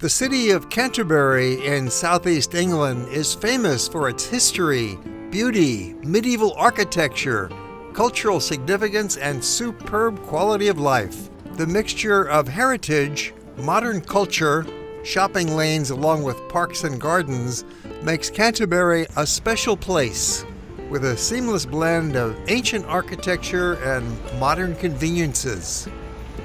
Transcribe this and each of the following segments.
The city of Canterbury in southeast England is famous for its history, beauty, medieval architecture, cultural significance, and superb quality of life. The mixture of heritage, modern culture, shopping lanes along with parks and gardens makes Canterbury a special place, with a seamless blend of ancient architecture and modern conveniences.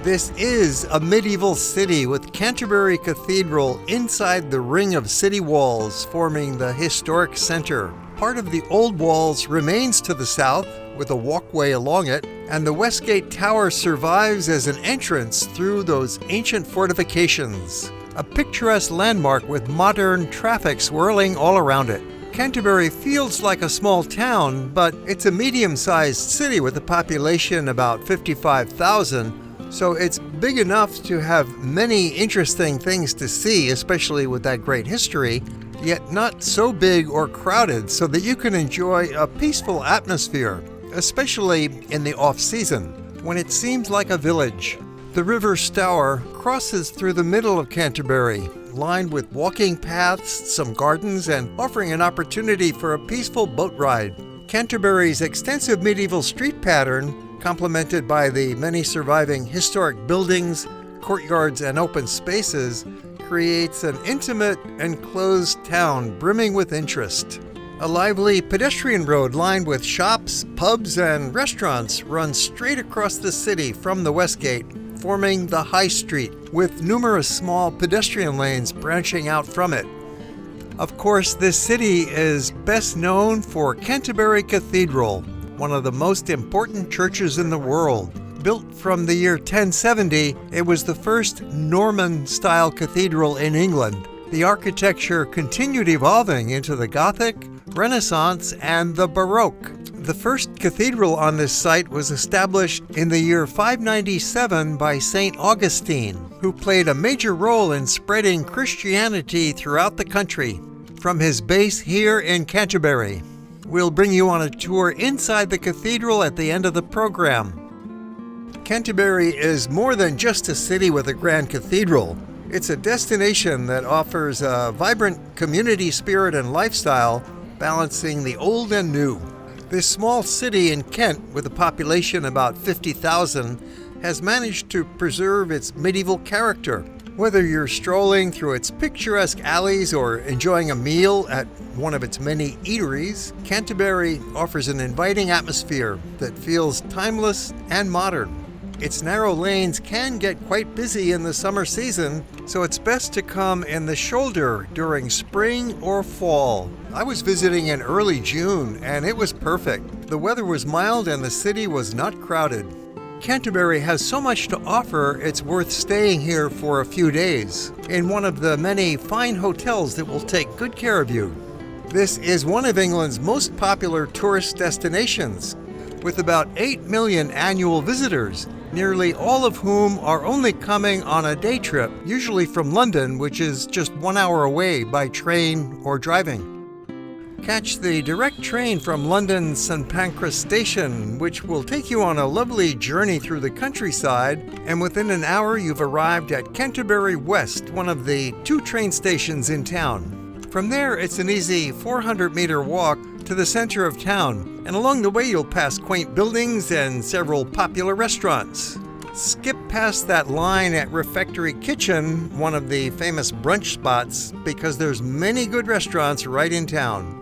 This is a medieval city with Canterbury Cathedral inside the ring of city walls forming the historic center. Part of the old walls remains to the south with a walkway along it, and the Westgate Tower survives as an entrance through those ancient fortifications. A picturesque landmark with modern traffic swirling all around it. Canterbury feels like a small town, but it's a medium-sized city with a population about 55,000. So it's big enough to have many interesting things to see, especially with that great history, yet not so big or crowded so that you can enjoy a peaceful atmosphere, especially in the off-season, when it seems like a village. The River Stour crosses through the middle of Canterbury, lined with walking paths, some gardens, and offering an opportunity for a peaceful boat ride. Canterbury's extensive medieval street pattern, complemented by the many surviving historic buildings, courtyards, and open spaces, creates an intimate, enclosed town brimming with interest. A lively pedestrian road lined with shops, pubs, and restaurants runs straight across the city from the Westgate, forming the High Street, with numerous small pedestrian lanes branching out from it. Of course, this city is best known for Canterbury Cathedral, one of the most important churches in the world. Built from the year 1070, it was the first Norman-style cathedral in England. The architecture continued evolving into the Gothic, Renaissance, and the Baroque. The first cathedral on this site was established in the year 597 by St. Augustine, who played a major role in spreading Christianity throughout the country. From his base here in Canterbury, we'll bring you on a tour inside the cathedral at the end of the program. Canterbury is more than just a city with a grand cathedral. It's a destination that offers a vibrant community spirit and lifestyle, balancing the old and new. This small city in Kent, with a population about 50,000, has managed to preserve its medieval character. Whether you're strolling through its picturesque alleys or enjoying a meal at one of its many eateries, Canterbury offers an inviting atmosphere that feels timeless and modern. Its narrow lanes can get quite busy in the summer season, so it's best to come in the shoulder during spring or fall. I was visiting in early June, and it was perfect. The weather was mild and the city was not crowded. Canterbury has so much to offer, it's worth staying here for a few days in one of the many fine hotels that will take good care of you. This is one of England's most popular tourist destinations, with about 8 million annual visitors, nearly all of whom are only coming on a day trip, usually from London, which is just 1 hour away by train or driving. Catch the direct train from London's St. Pancras station, which will take you on a lovely journey through the countryside, and within an hour you've arrived at Canterbury West, one of the 2 train stations in town. From there, it's an easy 400-meter walk to the center of town, and along the way you'll pass quaint buildings and several popular restaurants. Skip past that line at Refectory Kitchen, one of the famous brunch spots, because there's many good restaurants right in town.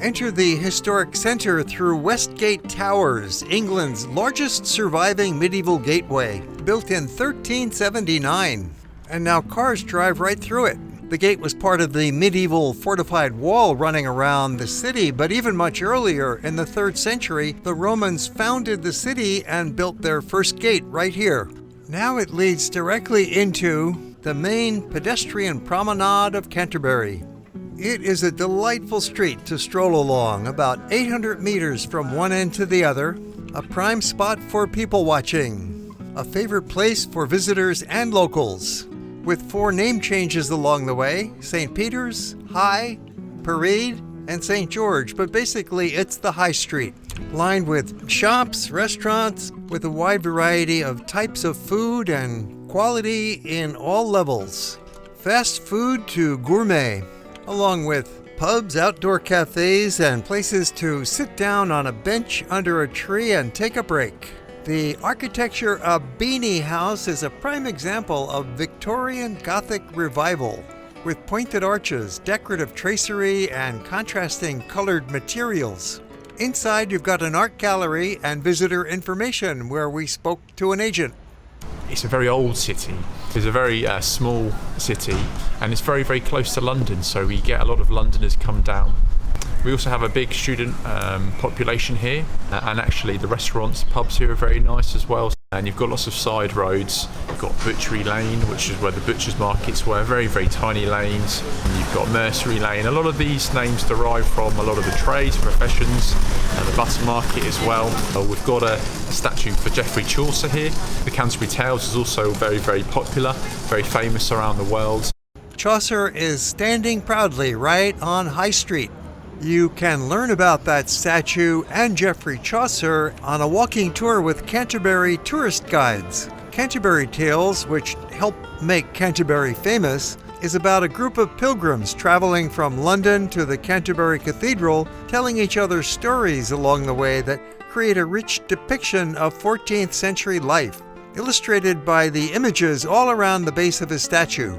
Enter the historic center through Westgate Towers, England's largest surviving medieval gateway, built in 1379. And now cars drive right through it. The gate was part of the medieval fortified wall running around the city, but even much earlier, in the 3rd century, the Romans founded the city and built their first gate right here. Now it leads directly into the main pedestrian promenade of Canterbury. It is a delightful street to stroll along, about 800 meters from one end to the other, a prime spot for people watching, a favorite place for visitors and locals. With 4 name changes along the way: St. Peter's, High, Parade, and St. George, but basically it's the High Street, lined with shops, restaurants, with a wide variety of types of food and quality in all levels. fast food to gourmet, along with pubs, outdoor cafes, and places to sit down on a bench under a tree and take a break. The architecture of Beanie House is a prime example of Victorian Gothic revival, with pointed arches, decorative tracery, and contrasting colored materials. Inside, you've got an art gallery and visitor information where we spoke to an agent. It's a very old city. It's a very small city, and it's very, very close to London, so we get a lot of Londoners come down. We also have a big student population here, and actually the restaurants, pubs here are very nice as well. And you've got lots of side roads. You've got Butchery Lane, which is where the butchers' markets were, very, very tiny lanes. And you've got Mercery Lane. A lot of these names derive from a lot of the trades, professions, and the Buttermarket as well. We've got a statue for Chaucer here. The Canterbury Tales is also very, very popular, very famous around the world. Chaucer is standing proudly right on High Street. You can learn about that statue and Geoffrey Chaucer on a walking tour with Canterbury tourist guides. Canterbury Tales, which helped make Canterbury famous, is about a group of pilgrims traveling from London to the Canterbury Cathedral, telling each other stories along the way that create a rich depiction of 14th century life, illustrated by the images all around the base of his statue.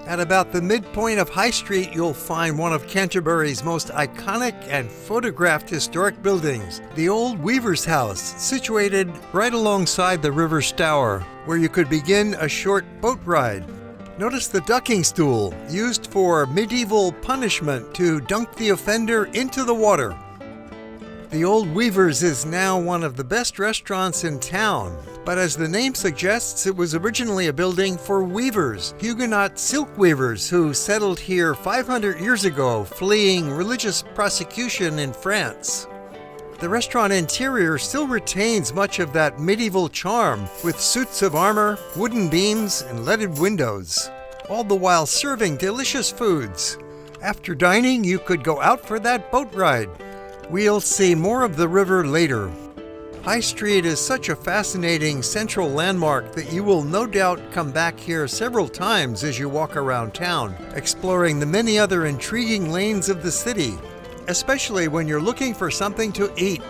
At about the midpoint of High Street, you'll find one of Canterbury's most iconic and photographed historic buildings, the old Weaver's House, situated right alongside the River Stour, where you could begin a short boat ride. Notice the ducking stool, used for medieval punishment to dunk the offender into the water. The Old Weaver's is now one of the best restaurants in town, but as the name suggests, it was originally a building for weavers, Huguenot silk weavers who settled here 500 years ago, fleeing religious persecution in France. The restaurant interior still retains much of that medieval charm, with suits of armor, wooden beams, and leaded windows, all the while serving delicious foods. After dining, you could go out for that boat ride. We'll see more of the river later. High Street is such a fascinating central landmark that you will no doubt come back here several times as you walk around town, exploring the many other intriguing lanes of the city, especially when you're looking for something to eat.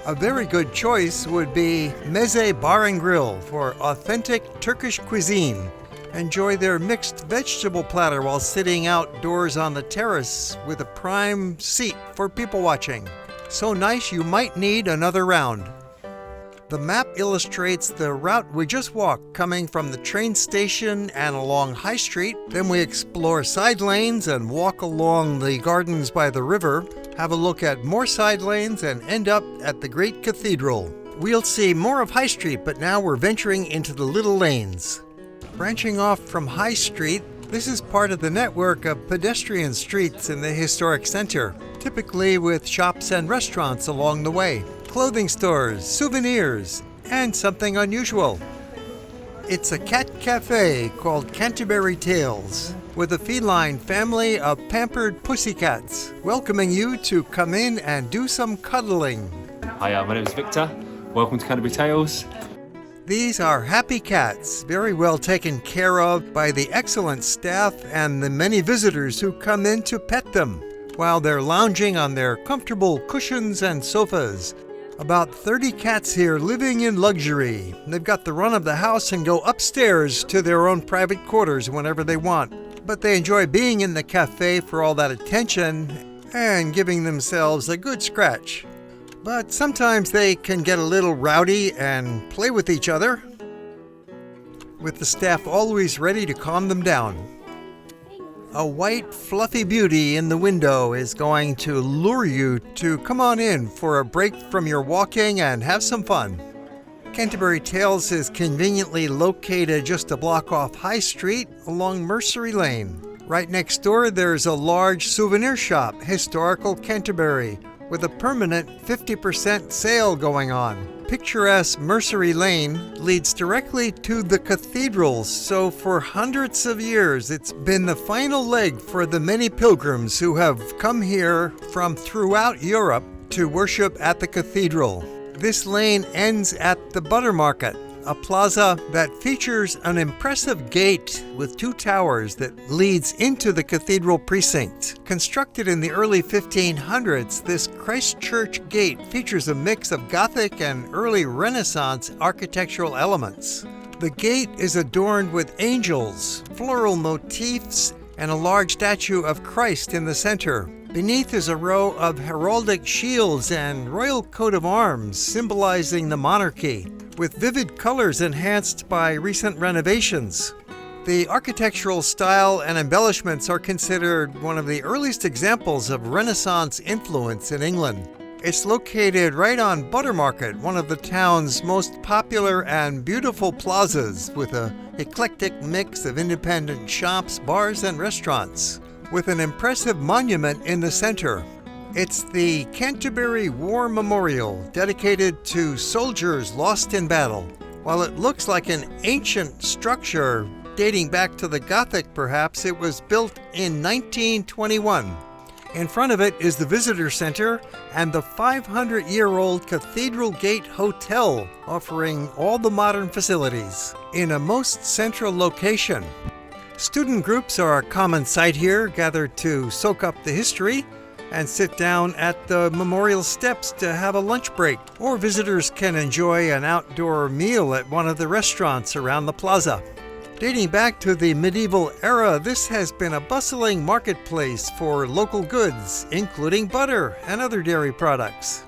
A very good choice would be Meze Bar and Grill for authentic Turkish cuisine. Enjoy their mixed vegetable platter while sitting outdoors on the terrace with a prime seat for people watching. So nice you might need another round. The map illustrates the route we just walked, coming from the train station and along High Street. Then we explore side lanes and walk along the gardens by the river, have a look at more side lanes, and end up at the great cathedral. We'll see more of High Street, but now we're venturing into the little lanes. Branching off from High Street, this is part of the network of pedestrian streets in the historic center, typically with shops and restaurants along the way, clothing stores, souvenirs, and something unusual. It's a cat cafe called Canterbury Tales, with a feline family of pampered pussycats, welcoming you to come in and do some cuddling. Hi, my name is Victor. Welcome to Canterbury Tales. These are happy cats, very well taken care of by the excellent staff and the many visitors who come in to pet them, while they're lounging on their comfortable cushions and sofas. About 30 cats here living in luxury. They've got the run of the house and go upstairs to their own private quarters whenever they want. But they enjoy being in the cafe for all that attention and giving themselves a good scratch. But sometimes they can get a little rowdy and play with each other, with the staff always ready to calm them down. A white, fluffy beauty in the window is going to lure you to come on in for a break from your walking and have some fun. Canterbury Tales is conveniently located just a block off High Street along Mercery Lane. Right next door, there's a large souvenir shop, Historical Canterbury, with a permanent 50% sale going on. Picturesque Mercery Lane leads directly to the cathedral, so for hundreds of years it's been the final leg for the many pilgrims who have come here from throughout Europe to worship at the cathedral. This lane ends at the Buttermarket, a plaza that features an impressive gate with two towers that leads into the cathedral precinct. Constructed in the early 1500s, this Christ Church gate features a mix of Gothic and early Renaissance architectural elements. The gate is adorned with angels, floral motifs, and a large statue of Christ in the center. Beneath is a row of heraldic shields and royal coat of arms symbolizing the monarchy, with vivid colors enhanced by recent renovations. The architectural style and embellishments are considered one of the earliest examples of Renaissance influence in England. It's located right on Buttermarket, one of the town's most popular and beautiful plazas, with an eclectic mix of independent shops, bars, and restaurants, with an impressive monument in the center. It's the Canterbury War Memorial, dedicated to soldiers lost in battle. While it looks like an ancient structure dating back to the Gothic perhaps, it was built in 1921. In front of it is the Visitor Center and the 500-year-old Cathedral Gate Hotel, offering all the modern facilities in a most central location. Student groups are a common sight here, gathered to soak up the history and sit down at the memorial steps to have a lunch break, or visitors can enjoy an outdoor meal at one of the restaurants around the plaza. Dating back to the medieval era, this has been a bustling marketplace for local goods, including butter and other dairy products.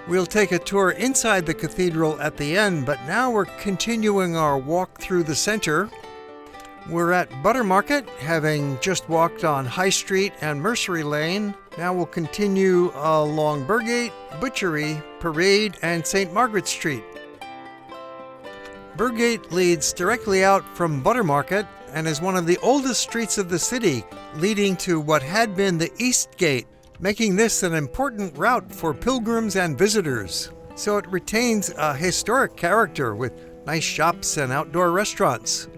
We'll take a tour inside the cathedral at the end, but now we're continuing our walk through the center. We're at Buttermarket, having just walked on High Street and Butchery Lane. Now we'll continue along Burgate, Butchery, Parade, and St. Margaret Street. Burgate leads directly out from Buttermarket and is one of the oldest streets of the city, leading to what had been the East Gate, making this an important route for pilgrims and visitors. So it retains a historic character with nice shops and outdoor restaurants.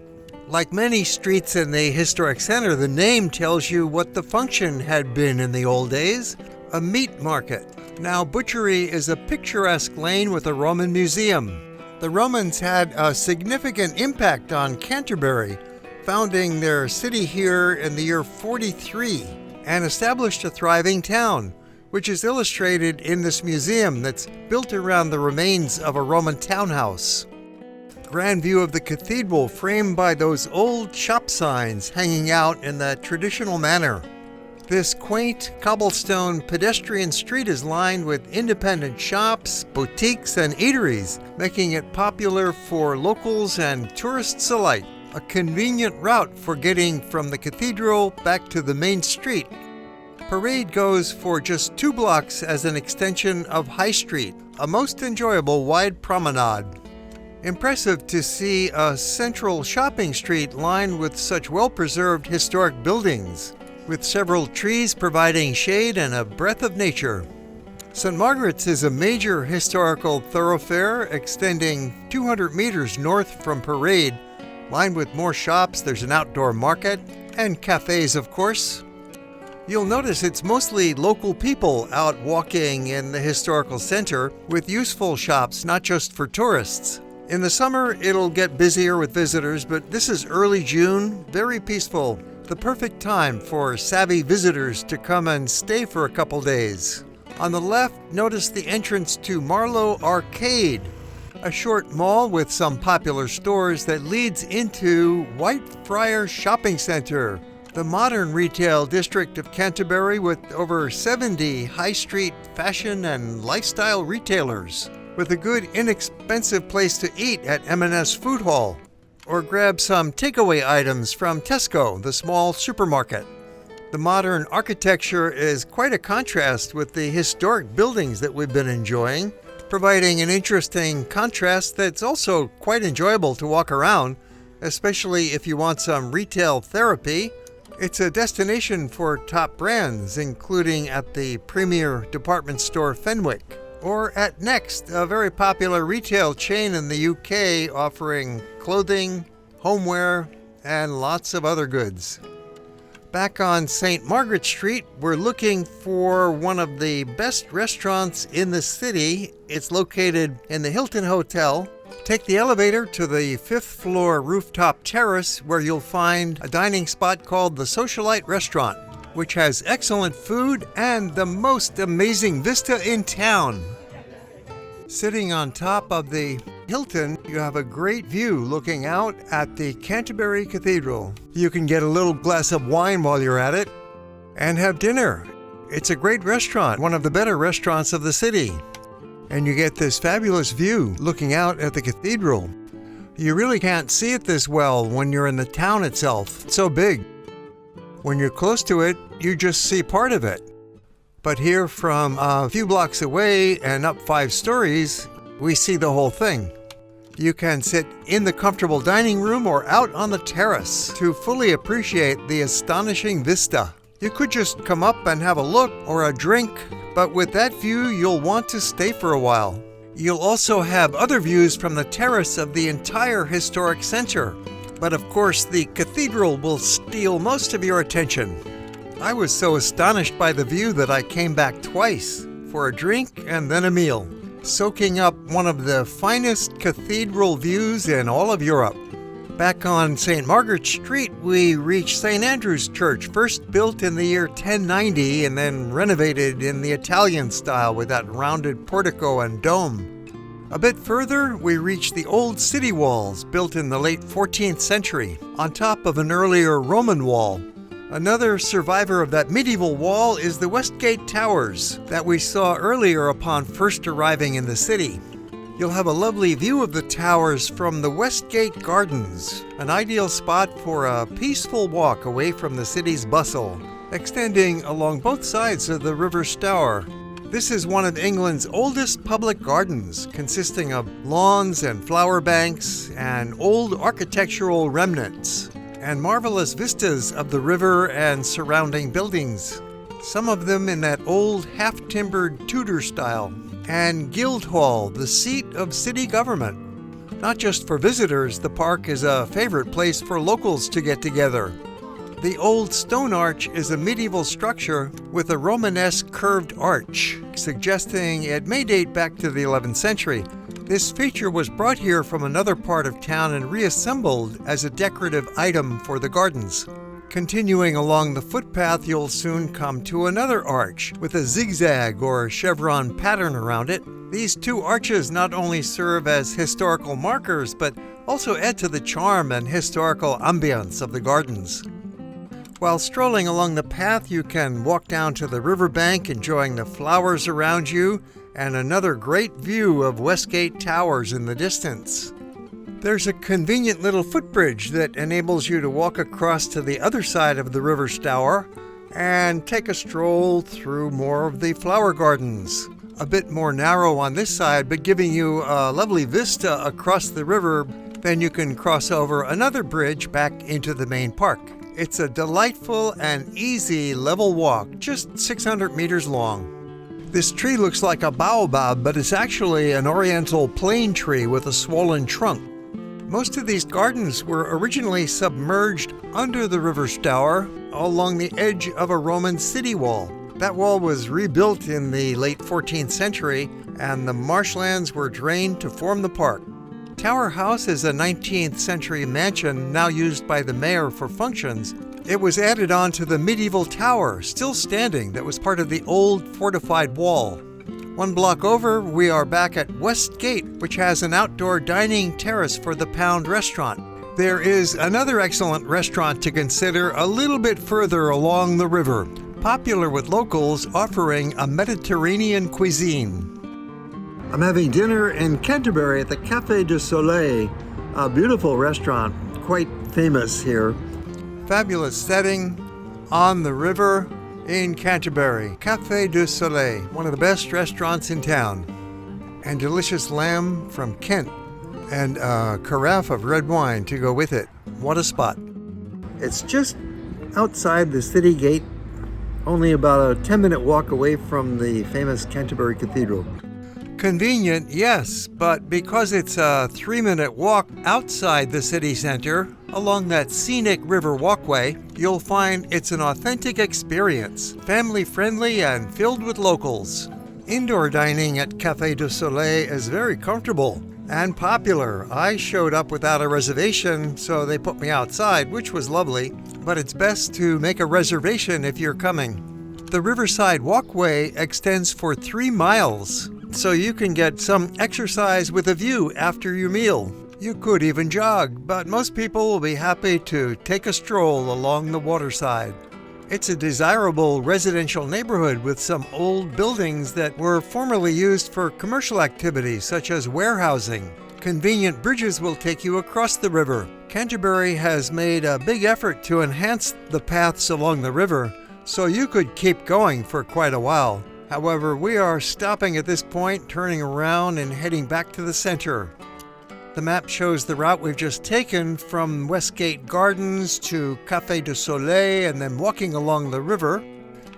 Like many streets in the historic center, the name tells you what the function had been in the old days: a meat market. Now, Butchery is a picturesque lane with a Roman museum. The Romans had a significant impact on Canterbury, founding their city here in the year 43, and established a thriving town, which is illustrated in this museum that's built around the remains of a Roman townhouse. Grand view of the cathedral framed by those old shop signs hanging out in that traditional manner. This quaint cobblestone pedestrian street is lined with independent shops, boutiques, and eateries, making it popular for locals and tourists alike. A convenient route for getting from the cathedral back to the main street. Parade goes for just 2 blocks as an extension of High Street, a most enjoyable wide promenade. Impressive to see a central shopping street lined with such well-preserved historic buildings, with several trees providing shade and a breath of nature. St. Margaret's is a major historical thoroughfare extending 200 meters north from Parade, lined with more shops. There's an outdoor market and cafes, of course. You'll notice it's mostly local people out walking in the historical center, with useful shops, not just for tourists. In the summer, it'll get busier with visitors, but this is early June, very peaceful. The perfect time for savvy visitors to come and stay for a couple days. On the left, notice the entrance to Marlowe Arcade, a short mall with some popular stores that leads into Whitefriars Shopping Center, the modern retail district of Canterbury with over 70 high street fashion and lifestyle retailers, with a good inexpensive place to eat at M&S Food Hall, or grab some takeaway items from Tesco, the small supermarket. The modern architecture is quite a contrast with the historic buildings that we've been enjoying, providing an interesting contrast that's also quite enjoyable to walk around, especially if you want some retail therapy. It's a destination for top brands, including at the premier department store Fenwick, or at Next, a very popular retail chain in the UK offering clothing, homeware, and lots of other goods. Back on St. Margaret Street, we're looking for one of the best restaurants in the city. It's located in the Hilton Hotel, Take the elevator to the 5th floor rooftop terrace where you'll find a dining spot called the Socialite Restaurant, which has excellent food and the most amazing vista in town. Sitting on top of the Hilton, you have a great view looking out at the Canterbury Cathedral. You can get a little glass of wine while you're at it and have dinner. It's a great restaurant, one of the better restaurants of the city. And you get this fabulous view looking out at the cathedral. You really can't see it this well when you're in the town itself. It's so big. When you're close to it, you just see part of it. But here from a few blocks away and up 5 stories, we see the whole thing. You can sit in the comfortable dining room or out on the terrace to fully appreciate the astonishing vista. You could just come up and have a look or a drink, but with that view, you'll want to stay for a while. You'll also have other views from the terrace of the entire historic center. But of course, the cathedral will steal most of your attention. I was so astonished by the view that I came back twice for a drink and then a meal, soaking up one of the finest cathedral views in all of Europe. Back on St. Margaret Street, we reached St. Andrew's Church, first built in the year 1090 and then renovated in the Italian style with that rounded portico and dome. A bit further, we reached the old city walls built in the late 14th century, on top of an earlier Roman wall. Another survivor of that medieval wall is the Westgate Towers that we saw earlier upon first arriving in the city. You'll have a lovely view of the towers from the Westgate Gardens, an ideal spot for a peaceful walk away from the city's bustle, extending along both sides of the River Stour. This is one of England's oldest public gardens, consisting of lawns and flower banks and old architectural remnants, and marvelous vistas of the river and surrounding buildings, some of them in that old half-timbered Tudor style. And Guildhall, the seat of city government. Not just for visitors, the park is a favorite place for locals to get together. The old stone arch is a medieval structure with a Romanesque curved arch, suggesting it may date back to the 11th century. This feature was brought here from another part of town and reassembled as a decorative item for the gardens. Continuing along the footpath, you'll soon come to another arch with a zigzag or chevron pattern around it. These 2 arches not only serve as historical markers, but also add to the charm and historical ambience of the gardens. While strolling along the path, you can walk down to the riverbank, enjoying the flowers around you and another great view of Westgate Towers in the distance. There's a convenient little footbridge that enables you to walk across to the other side of the River Stour and take a stroll through more of the flower gardens. A bit more narrow on this side, but giving you a lovely vista across the river. Then you can cross over another bridge back into the main park. It's a delightful and easy level walk, just 600 meters long. This tree looks like a baobab, but it's actually an oriental plane tree with a swollen trunk. Most of these gardens were originally submerged under the River Stour along the edge of a Roman city wall. That wall was rebuilt in the late 14th century, and the marshlands were drained to form the park. Tower House is a 19th century mansion now used by the mayor for functions. It was added on to the medieval tower, still standing, that was part of the old fortified wall. 1 block over, we are back at Westgate, which has an outdoor dining terrace for the Pound restaurant. There is another excellent restaurant to consider a little bit further along the river, popular with locals, offering a Mediterranean cuisine. I'm having dinner in Canterbury at the Café du Soleil, a beautiful restaurant, quite famous here. Fabulous setting on the river in Canterbury. Café du Soleil, one of the best restaurants in town. And delicious lamb from Kent and a carafe of red wine to go with it. What a spot. It's just outside the city gate, only about a 10-minute walk away from the famous Canterbury Cathedral. Convenient, yes, but because it's a 3-minute walk outside the city center, along that scenic river walkway, you'll find it's an authentic experience, family-friendly and filled with locals. Indoor dining at Café du Soleil is very comfortable. and popular. I showed up without a reservation, so they put me outside, which was lovely, but it's best to make a reservation if you're coming. The Riverside Walkway extends for 3 miles, so you can get some exercise with a view after your meal. You could even jog, but most people will be happy to take a stroll along the waterside. It's a desirable residential neighborhood with some old buildings that were formerly used for commercial activities such as warehousing. Convenient bridges will take you across the river. Canterbury has made a big effort to enhance the paths along the river, so you could keep going for quite a while. However, we are stopping at this point, turning around and heading back to the center. The map shows the route we've just taken from Westgate Gardens to Café du Soleil and then walking along the river.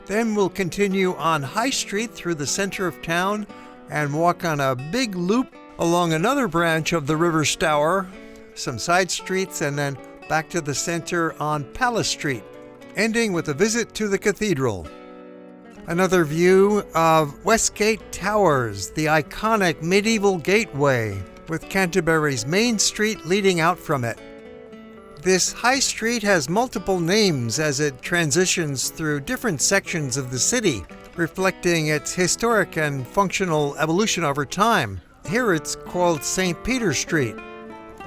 Then we'll continue on High Street through the center of town and walk on a big loop along another branch of the River Stour, some side streets, and then back to the center on Palace Street, ending with a visit to the Cathedral. Another view of Westgate Towers, the iconic medieval gateway, with Canterbury's main street leading out from it. This high street has multiple names as it transitions through different sections of the city, reflecting its historic and functional evolution over time. Here it's called St. Peter's Street,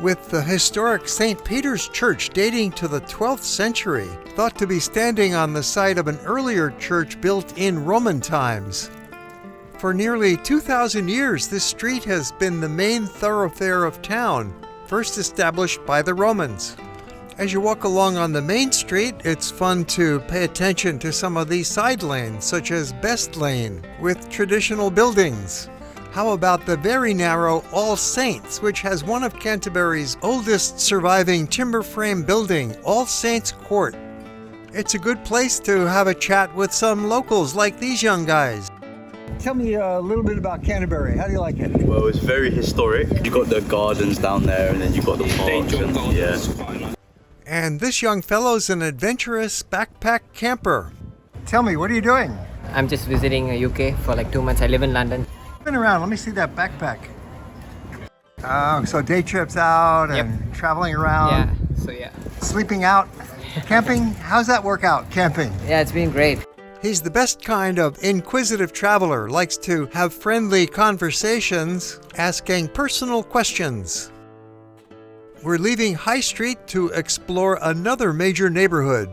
with the historic St. Peter's Church dating to the 12th century, thought to be standing on the site of an earlier church built in Roman times. For nearly 2,000 years, this street has been the main thoroughfare of town, first established by the Romans. As you walk along on the main street, it's fun to pay attention to some of these side lanes, such as Best Lane, with traditional buildings. How about the very narrow All Saints, which has one of Canterbury's oldest surviving timber frame building, All Saints Court. It's a good place to have a chat with some locals like these young guys. Tell me a little bit about Canterbury. How do you like it? Well, it's very historic. You got the gardens down there, and then you got the parks. And, yeah. And this young fellow's an adventurous backpack camper. Tell me, what are you doing? I'm just visiting UK for like 2 months. I live in London. Been around. Let me see that backpack. Oh, so day trips out and traveling around. Yeah. Sleeping out. Camping. How's that work out? Camping. Yeah, it's been great. He's the best kind of inquisitive traveler, likes to have friendly conversations, asking personal questions. We're leaving High Street to explore another major neighborhood.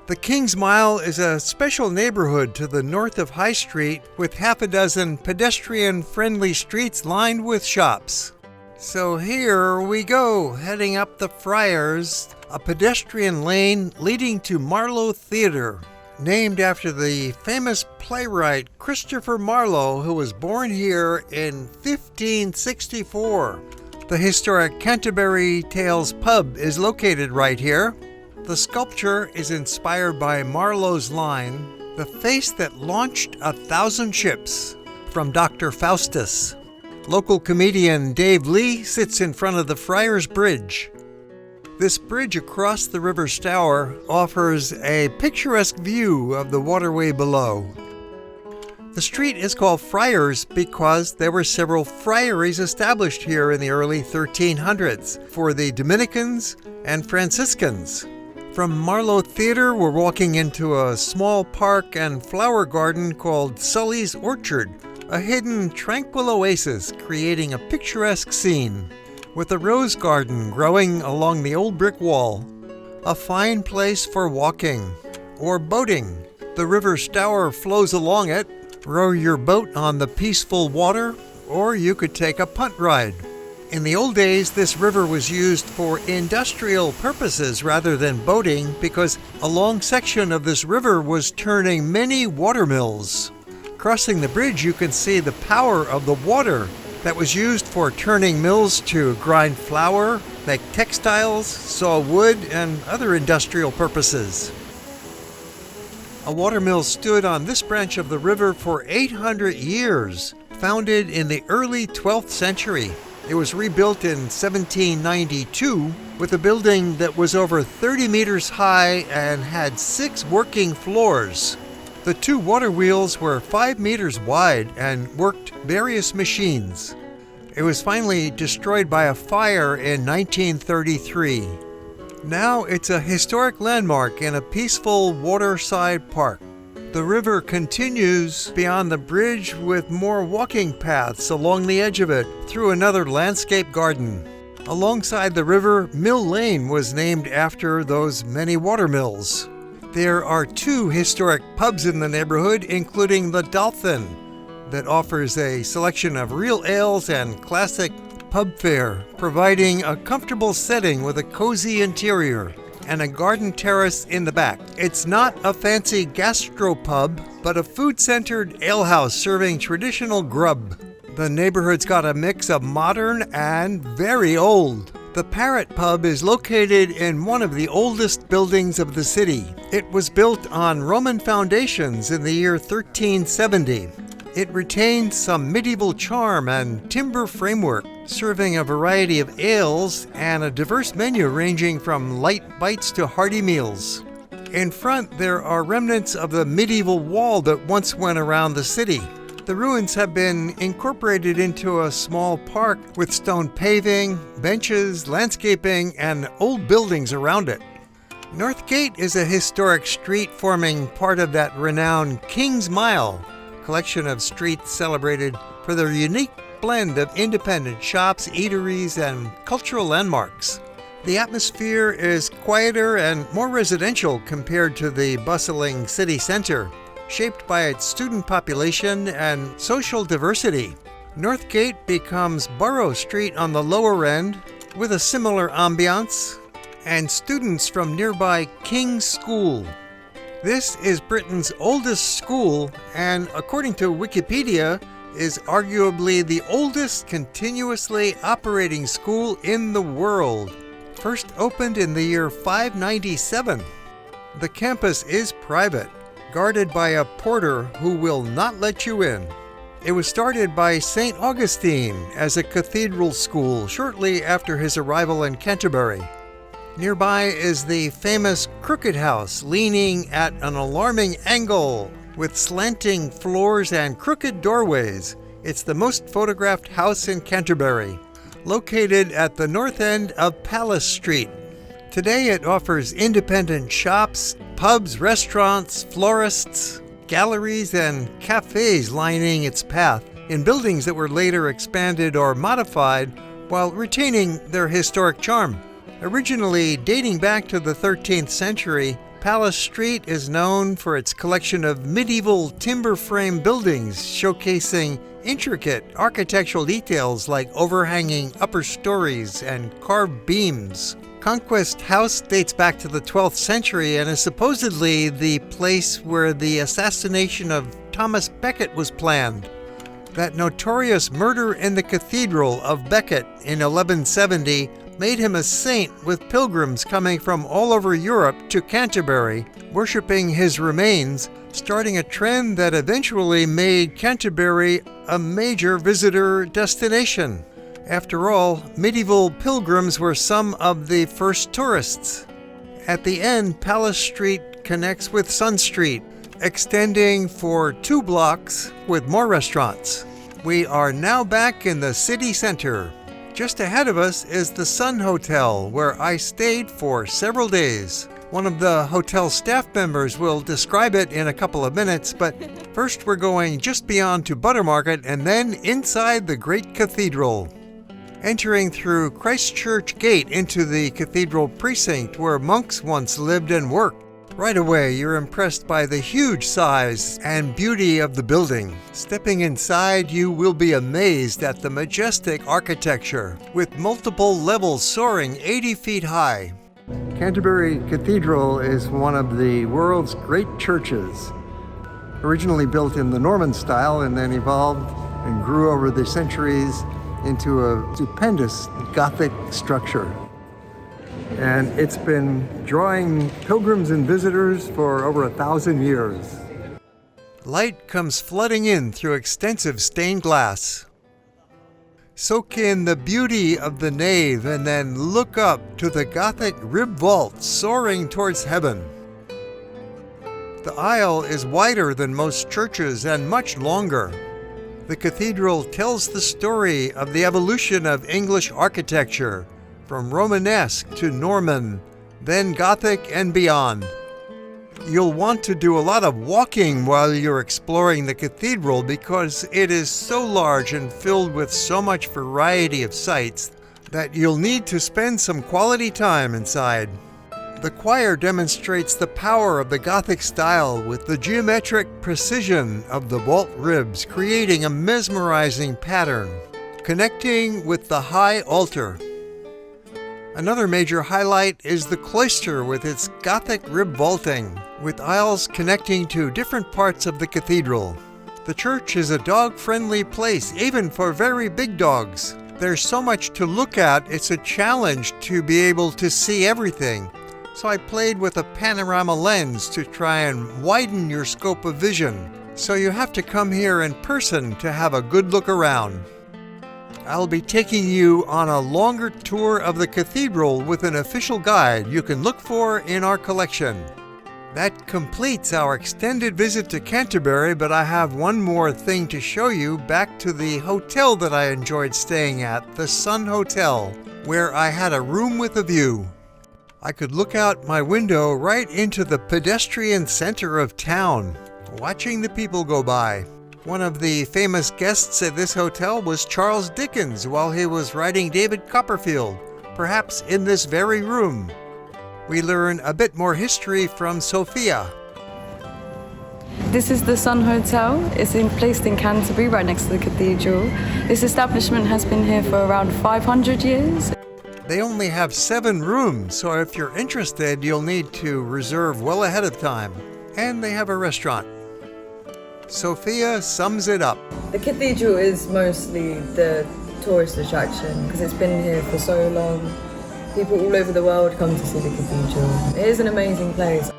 The King's Mile is a special neighborhood to the north of High Street with half a dozen pedestrian-friendly streets lined with shops. So here we go, heading up the Friars, a pedestrian lane leading to Marlowe Theatre, named after the famous playwright Christopher Marlowe, who was born here in 1564. The historic Canterbury Tales pub is located right here. The sculpture is inspired by Marlowe's line, "The face that launched 1,000 ships," from Dr. Faustus. Local comedian Dave Lee sits in front of the Friars Bridge. This bridge across the River Stour offers a picturesque view of the waterway below. The street is called Friars because there were several friaries established here in the early 1300s for the Dominicans and Franciscans. From Marlowe Theatre, we're walking into a small park and flower garden called Sully's Orchard, a hidden tranquil oasis creating a picturesque scene, with a rose garden growing along the old brick wall. A fine place for walking or boating. The River Stour flows along it. Row your boat on the peaceful water, or you could take a punt ride. In the old days, this river was used for industrial purposes rather than boating because a long section of this river was turning many watermills. Crossing the bridge, you can see the power of the water that was used for turning mills to grind flour, make textiles, saw wood, and other industrial purposes. A watermill stood on this branch of the river for 800 years, founded in the early 12th century. It was rebuilt in 1792 with a building that was over 30 meters high and had 6 working floors. The 2 water wheels were 5 meters wide and worked various machines. It was finally destroyed by a fire in 1933. Now it's a historic landmark in a peaceful waterside park. The river continues beyond the bridge with more walking paths along the edge of it through another landscape garden. Alongside the river, Mill Lane was named after those many watermills. There are 2 historic pubs in the neighborhood, including the Dolphin, that offers a selection of real ales and classic pub fare, providing a comfortable setting with a cozy interior and a garden terrace in the back. It's not a fancy gastropub, but a food-centered alehouse serving traditional grub. The neighborhood's got a mix of modern and very old. The Parrot Pub is located in one of the oldest buildings of the city. It was built on Roman foundations in the year 1370. It retains some medieval charm and timber framework, serving a variety of ales and a diverse menu ranging from light bites to hearty meals. In front, there are remnants of the medieval wall that once went around the city. The ruins have been incorporated into a small park with stone paving, benches, landscaping, and old buildings around it. Northgate is a historic street forming part of that renowned King's Mile, collection of streets celebrated for their unique blend of independent shops, eateries, and cultural landmarks. The atmosphere is quieter and more residential compared to the bustling city center, shaped by its student population and social diversity. Northgate becomes Borough Street on the lower end, with a similar ambiance, and students from nearby King's School. This is Britain's oldest school, and according to Wikipedia, is arguably the oldest continuously operating school in the world. First opened in the year 597. The campus is private, guarded by a porter who will not let you in. It was started by St. Augustine as a cathedral school shortly after his arrival in Canterbury. Nearby is the famous Crooked House, leaning at an alarming angle with slanting floors and crooked doorways. It's the most photographed house in Canterbury, located at the north end of Palace Street. Today it offers independent shops, pubs, restaurants, florists, galleries, and cafes lining its path in buildings that were later expanded or modified while retaining their historic charm. Originally dating back to the 13th century, Palace Street is known for its collection of medieval timber frame buildings showcasing intricate architectural details like overhanging upper stories and carved beams. Conquest House dates back to the 12th century and is supposedly the place where the assassination of Thomas Becket was planned. That notorious murder in the Cathedral of Becket in 1170 made him a saint, with pilgrims coming from all over Europe to Canterbury, worshipping his remains, starting a trend that eventually made Canterbury a major visitor destination. After all, medieval pilgrims were some of the first tourists. At the end, Palace Street connects with Sun Street, extending for 2 blocks with more restaurants. We are now back in the city center. Just ahead of us is the Sun Hotel, where I stayed for several days. One of the hotel staff members will describe it in a couple of minutes, but first we're going just beyond to Buttermarket and then inside the great cathedral. Entering through Christchurch Gate into the cathedral precinct where monks once lived and worked. Right away, you're impressed by the huge size and beauty of the building. Stepping inside, you will be amazed at the majestic architecture, with multiple levels soaring 80 feet high. Canterbury Cathedral is one of the world's great churches. Originally built in the Norman style and then evolved and grew over the centuries into a stupendous Gothic structure. And it's been drawing pilgrims and visitors for over 1,000 years. Light comes flooding in through extensive stained glass. Soak in the beauty of the nave and then look up to the Gothic rib vault soaring towards heaven. The aisle is wider than most churches and much longer. The cathedral tells the story of the evolution of English architecture, from Romanesque to Norman, then Gothic and beyond. You'll want to do a lot of walking while you're exploring the cathedral because it is so large and filled with so much variety of sights that you'll need to spend some quality time inside. The choir demonstrates the power of the Gothic style with the geometric precision of the vault ribs, creating a mesmerizing pattern, connecting with the high altar. Another major highlight is the cloister with its Gothic rib vaulting, with aisles connecting to different parts of the cathedral. The church is a dog-friendly place, even for very big dogs. There's so much to look at, it's a challenge to be able to see everything. So I played with a panorama lens to try and widen your scope of vision. So you have to come here in person to have a good look around. I'll be taking you on a longer tour of the cathedral with an official guide you can look for in our collection. That completes our extended visit to Canterbury, but I have one more thing to show you back to the hotel that I enjoyed staying at, the Sun Hotel, where I had a room with a view. I could look out my window right into the pedestrian center of town, watching the people go by. One of the famous guests at this hotel was Charles Dickens while he was writing David Copperfield, perhaps in this very room. We learn a bit more history from Sophia. This is the Sun Hotel. It's placed in Canterbury, right next to the cathedral. This establishment has been here for around 500 years. They only have 7 rooms, so if you're interested, you'll need to reserve well ahead of time. And they have a restaurant. Sophia sums it up. The cathedral is mostly the tourist attraction because it's been here for so long. People all over the world come to see the cathedral. It is an amazing place.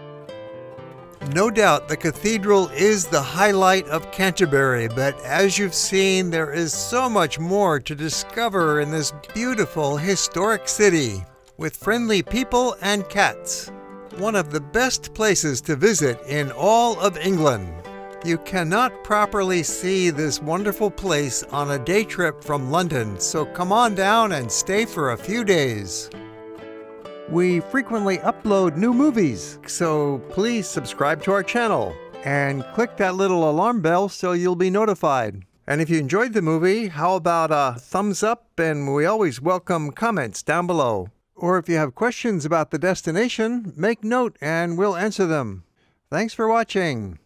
No doubt the cathedral is the highlight of Canterbury, but as you've seen, there is so much more to discover in this beautiful historic city with friendly people and cats. One of the best places to visit in all of England. You cannot properly see this wonderful place on a day trip from London, so come on down and stay for a few days. We frequently upload new movies, so please subscribe to our channel and click that little alarm bell so you'll be notified. And if you enjoyed the movie, how about a thumbs up? And we always welcome comments down below. Or if you have questions about the destination, make note and we'll answer them. Thanks for watching.